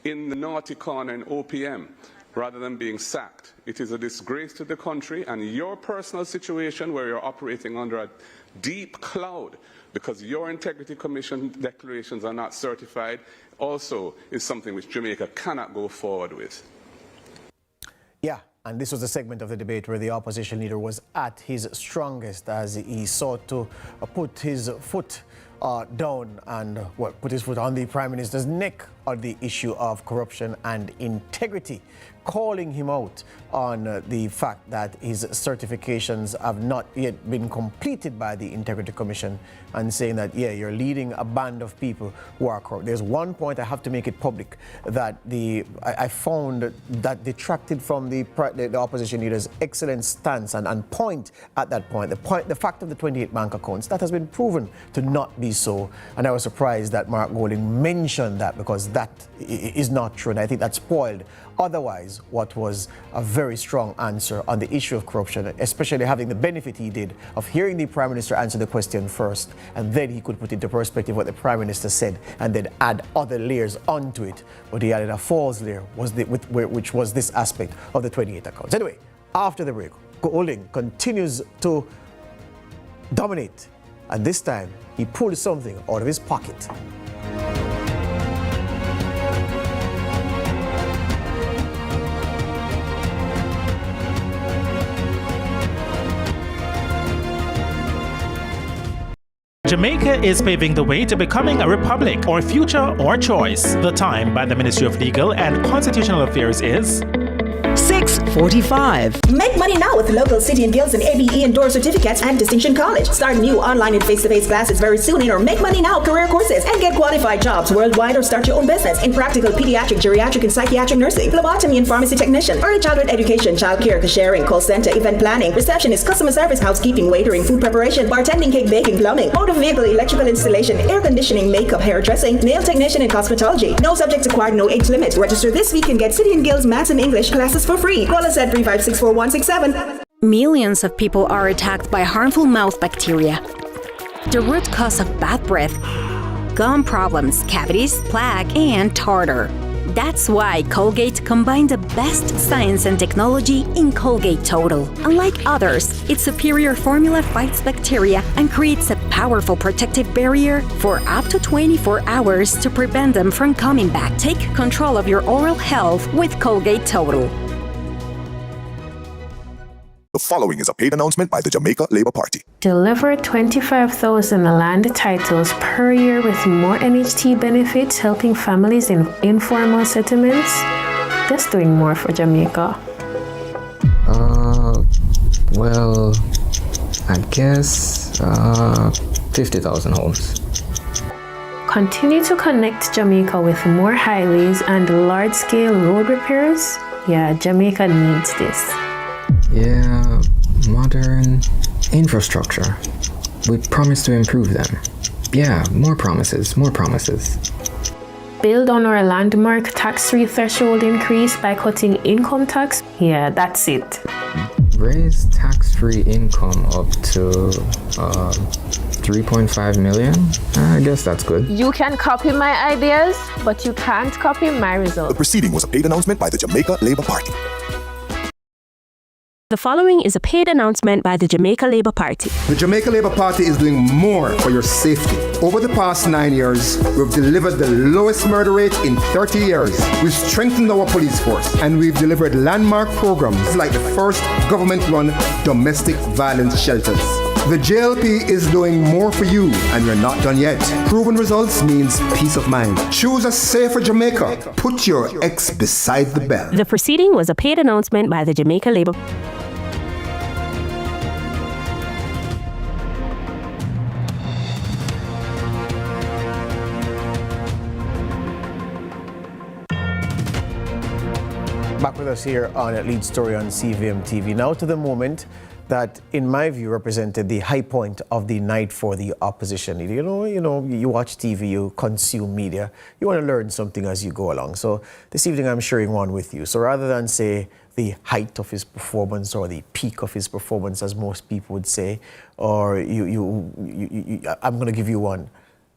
in the naughty corner in OPM rather than being sacked. It is a disgrace to the country, and your personal situation where you're operating under a deep cloud because your Integrity Commission declarations are not certified also is something which Jamaica cannot go forward with. Yeah, and this was a segment of the debate where the opposition leader was at his strongest as he sought to put his foot down and put his foot on the Prime Minister's neck on the issue of corruption and integrity, calling him out on the fact that his certifications have not yet been completed by the Integrity Commission, and saying that, yeah, you're leading a band of people who are corrupt. There's one point I have to make it public that I found that detracted from the opposition leader's excellent stance and point at that point. The fact of the 28 bank accounts, that has been proven to not be so. And I was surprised that Mark Golding mentioned that, because that is not true. And I think that spoiled otherwise what was a very strong answer on the issue of corruption, especially having the benefit he did of hearing the Prime Minister answer the question first, and then he could put into perspective what the Prime Minister said and then add other layers onto it. But he added a false layer, which was this aspect of the 28 accounts. Anyway, after the break, Golding continues to dominate, and this time he pulled something out of his pocket. Jamaica is paving the way to becoming a republic, or future or choice. The time by the Ministry of Legal and Constitutional Affairs is 6:45. Make money now with local City and Guilds and ABE endorsed certificates and Distinction College. Start new online and face-to-face classes very soon in our Make Money Now career courses and get qualified jobs worldwide, or start your own business in practical pediatric, geriatric, and psychiatric nursing, phlebotomy and pharmacy technician, early childhood education, childcare, cashiering, call center, event planning, receptionist, customer service, housekeeping, waitering, food preparation, bartending, cake baking, plumbing, motor vehicle, electrical installation, air conditioning, makeup, hairdressing, nail technician, and cosmetology. No subjects required, no age limit. Register this week and get City and Guilds Maths and English classes for free. Call us at 3564167. Millions of people are attacked by harmful mouth bacteria. The root cause of bad breath, gum problems, cavities, plaque, and tartar. That's why Colgate combined the best science and technology in Colgate Total. Unlike others, its superior formula fights bacteria and creates a powerful protective barrier for up to 24 hours to prevent them from coming back. Take control of your oral health with Colgate Total. The following is a paid announcement by the Jamaica Labour Party. Deliver 25,000 land titles per year with more NHT benefits, helping families in informal settlements. That's doing more for Jamaica. Well, I guess 50,000 homes. Continue to connect Jamaica with more highways and large-scale road repairs. Yeah, Jamaica needs this. Yeah, modern infrastructure. We promise to improve them. Yeah, more promises, more promises. Build on our landmark tax-free threshold increase by cutting income tax. Yeah, that's it. Raise tax-free income up to 3.5 million. I guess that's good. You can copy my ideas, but you can't copy my results. The proceeding was a paid announcement by the Jamaica Labour Party. The following is a paid announcement by the Jamaica Labour Party. The Jamaica Labour Party is doing more for your safety. Over the past 9 years, we've delivered the lowest murder rate in 30 years. We've strengthened our police force, and we've delivered landmark programs like the first government-run domestic violence shelters. The JLP is doing more for you, and we're not done yet. Proven results means peace of mind. Choose a safer Jamaica. Put your X beside the bell. The proceeding was a paid announcement by the Jamaica Labour Party. Back with us here on a lead story on CVM TV. Now to the moment that, in my view, represented the high point of the night for the opposition. You know, you watch TV, you consume media, you want to learn something as you go along. So this evening I'm sharing one with you. So rather than say the height of his performance or the peak of his performance, as most people would say, or I'm going to give you one,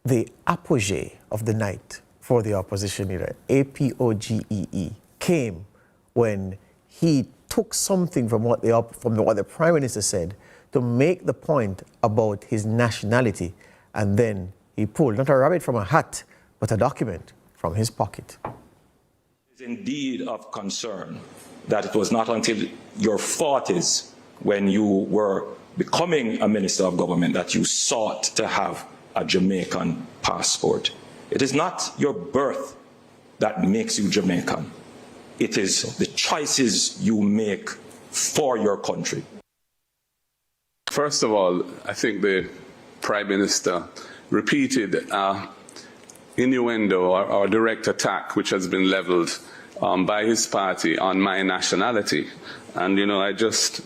the apogee of the night for the opposition leader, APOGEE, came when he took something from what the Prime Minister said to make the point about his nationality, and then he pulled not a rabbit from a hat, but a document from his pocket. It is indeed of concern that it was not until your 40s, when you were becoming a minister of government, that you sought to have a Jamaican passport. It is not your birth that makes you Jamaican. It is the choices you make for your country. First of all, I think the Prime Minister repeated innuendo or direct attack which has been leveled by his party on my nationality. And, you know, I just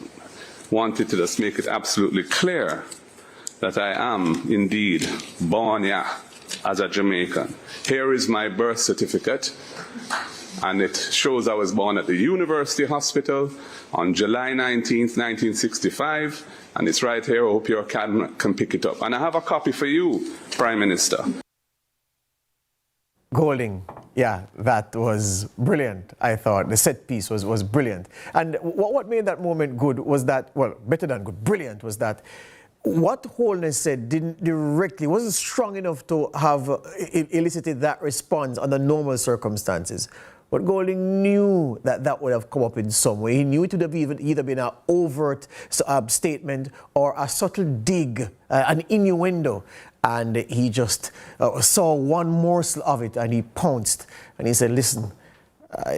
wanted to just make it absolutely clear that I am indeed born here as a Jamaican. Here is my birth certificate, and it shows I was born at the University Hospital on July 19th, 1965, and it's right here. I hope your cabinet can pick it up. And I have a copy for you, Prime Minister. Golding, yeah, that was brilliant, I thought. The set piece was brilliant. And what made that moment good was that, well, better than good, brilliant, was that what Holness said wasn't strong enough to have elicited that response under normal circumstances. But Golding knew that would have come up in some way. He knew it would have either been an overt statement or a subtle dig, an innuendo. And he just saw one morsel of it and he pounced. And he said, listen,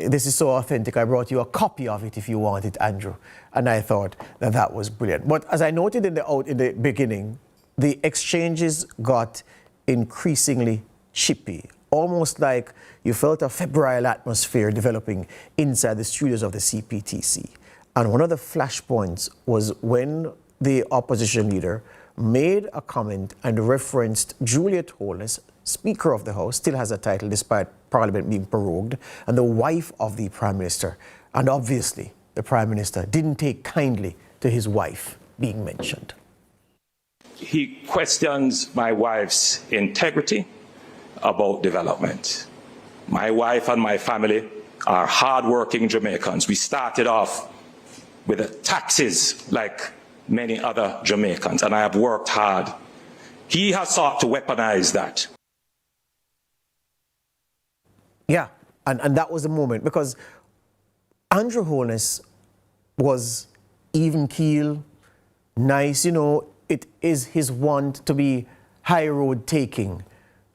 this is so authentic. I brought you a copy of it if you want it, Andrew. And I thought that was brilliant. But as I noted in the beginning, the exchanges got increasingly chippy, almost like you felt a febrile atmosphere developing inside the studios of the CPTC. And one of the flashpoints was when the opposition leader made a comment and referenced Juliet Holness, Speaker of the House, still has a title despite Parliament being prorogued, and the wife of the Prime Minister. And obviously, the Prime Minister didn't take kindly to his wife being mentioned. He questions my wife's integrity about development. My wife and my family are hardworking Jamaicans. We started off with the taxes like many other Jamaicans, and I have worked hard. He has sought to weaponize that. Yeah, and that was the moment, because Andrew Holness was even keel, nice, you know, it is his want to be high road taking.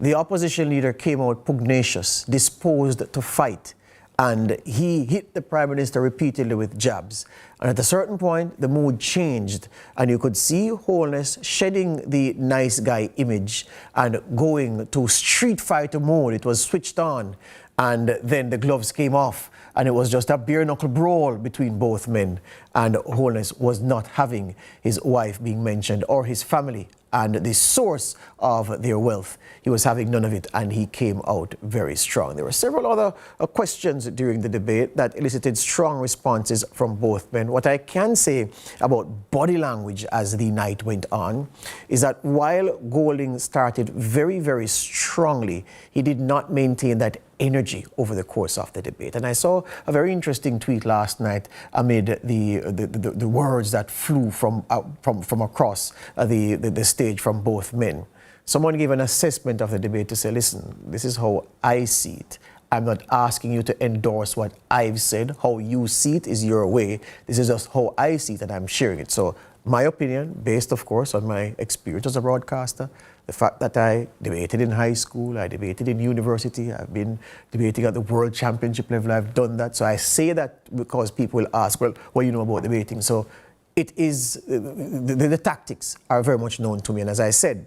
The opposition leader came out pugnacious, disposed to fight, and he hit the Prime Minister repeatedly with jabs. And at a certain point, the mood changed, and you could see Holness shedding the nice guy image and going to street fighter mode. It was switched on, and then the gloves came off, and it was just a bare-knuckle brawl between both men. And Holness was not having his wife being mentioned or his family and the source of their wealth. He was having none of it, and he came out very strong. There were several other questions during the debate that elicited strong responses from both men. What I can say about body language as the night went on is that while Golding started very, very strongly, he did not maintain that energy over the course of the debate. And I saw a very interesting tweet last night amid the words that flew from across the stage from both men. Someone gave an assessment of the debate to say, listen, this is how I see it. I'm not asking you to endorse what I've said. How you see it is your way. This is just how I see it, and I'm sharing it. So my opinion, based, of course, on my experience as a broadcaster, the fact that I debated in high school, I debated in university, I've been debating at the World Championship level, I've done that. So I say that because people will ask, well, what do you know about debating? So it is, the tactics are very much known to me. And as I said,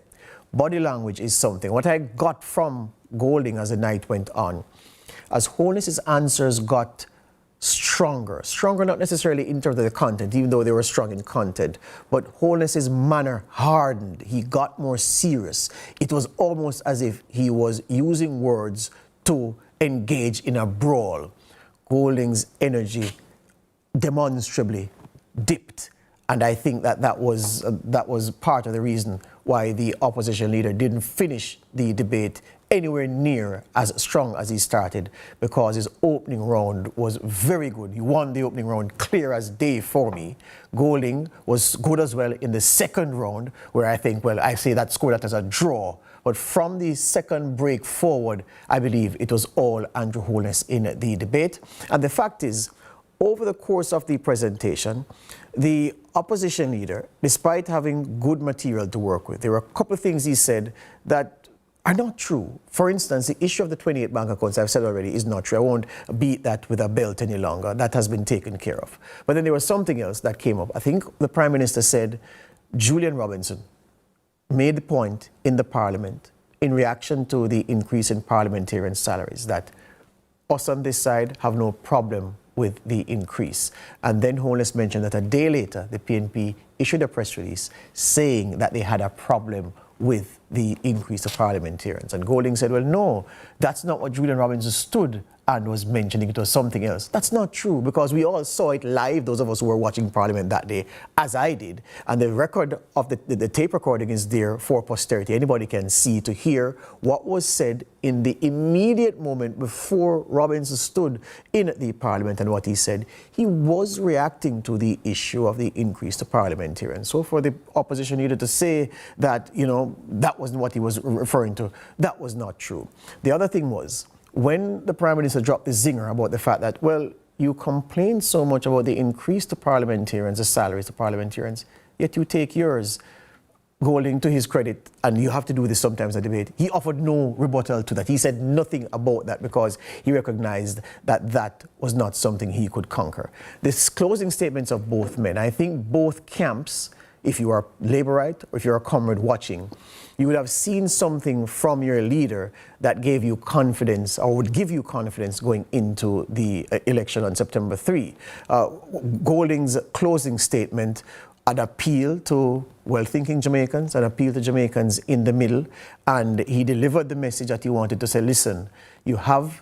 body language is something. What I got from Golding as the night went on, as Holness's answers got stronger not necessarily in terms of the content, even though they were strong in content, but Holness's manner hardened. He got more serious. It was almost as if he was using words to engage in a brawl. Golding's energy demonstrably dipped, and I think that was part of the reason why the opposition leader didn't finish the debate anywhere near as strong as he started because his opening round was very good. He won the opening round clear as day for me. Golding was good as well in the second round, where I think, well, I say that scored that as a draw. But from the second break forward, I believe it was all Andrew Holness in the debate. And the fact is, over the course of the presentation, the opposition leader, despite having good material to work with, there were a couple of things he said that are not true. For instance, the issue of the 28 bank accounts, I've said already, is not true. I won't beat that with a belt any longer. That has been taken care of. But then there was something else that came up. I think the Prime Minister said Julian Robinson made the point in the Parliament in reaction to the increase in parliamentarian salaries that us on this side have no problem with the increase. And then Holness mentioned that a day later, the PNP issued a press release saying that they had a problem with the increase of parliamentarians. And Golding said, well, no, that's not what Julian Robinson stood and was mentioning. It was something else. That's not true, because we all saw it live, those of us who were watching Parliament that day, as I did. And the record of the tape recording is there for posterity. Anybody can see to hear what was said in the immediate moment before Robinson stood in the Parliament and what he said. He was reacting to the issue of the increase to parliamentarians. So for the opposition leader to say that, you know, that wasn't what he was referring to, that was not true. The other thing was, when the Prime Minister dropped the zinger about the fact that, well, you complain so much about the increase to parliamentarians, the salaries to parliamentarians, yet you take yours. Golding, to his credit, and you have to do this sometimes in a debate, he offered no rebuttal to that. He said nothing about that because he recognized that that was not something he could conquer. The closing statements of both men, I think both camps, if you are Labourite or if you're a comrade watching, you would have seen something from your leader that gave you confidence, or would give you confidence going into the election on September 3. Golding's closing statement, an appeal to well-thinking Jamaicans, an appeal to Jamaicans in the middle, and he delivered the message that he wanted to say, listen, you have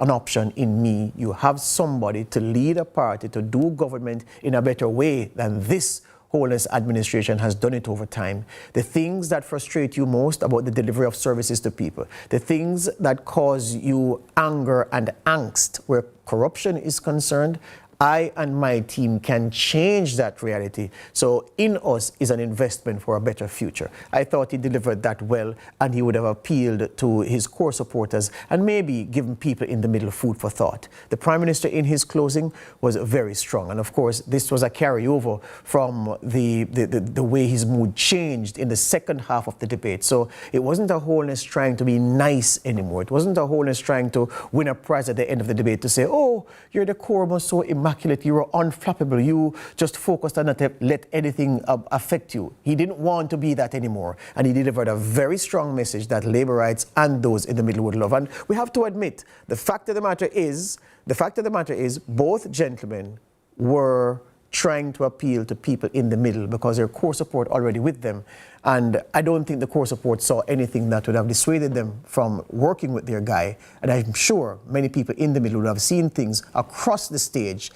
an option in me, you have somebody to lead a party, to do government in a better way than this Holness administration has done it over time. The things that frustrate you most about the delivery of services to people, the things that cause you anger and angst where corruption is concerned, I and my team can change that reality. So in us is an investment for a better future. I thought he delivered that well, and he would have appealed to his core supporters and maybe given people in the middle food for thought. The Prime Minister in his closing was very strong. And of course, this was a carryover from the way his mood changed in the second half of the debate. So it wasn't a Holness trying to be nice anymore. It wasn't a Holness trying to win a prize at the end of the debate to say, oh, you're the decorum, so immaculate, you were unflappable, you just focused on not let anything affect you. He didn't want to be that anymore, and he delivered a very strong message that Labourites and those in the middle would love. And we have to admit, the fact of the matter is, both gentlemen were trying to appeal to people in the middle because their core support already with them. And I don't think the core support saw anything that would have dissuaded them from working with their guy. And I'm sure many people in the middle would have seen things across the stage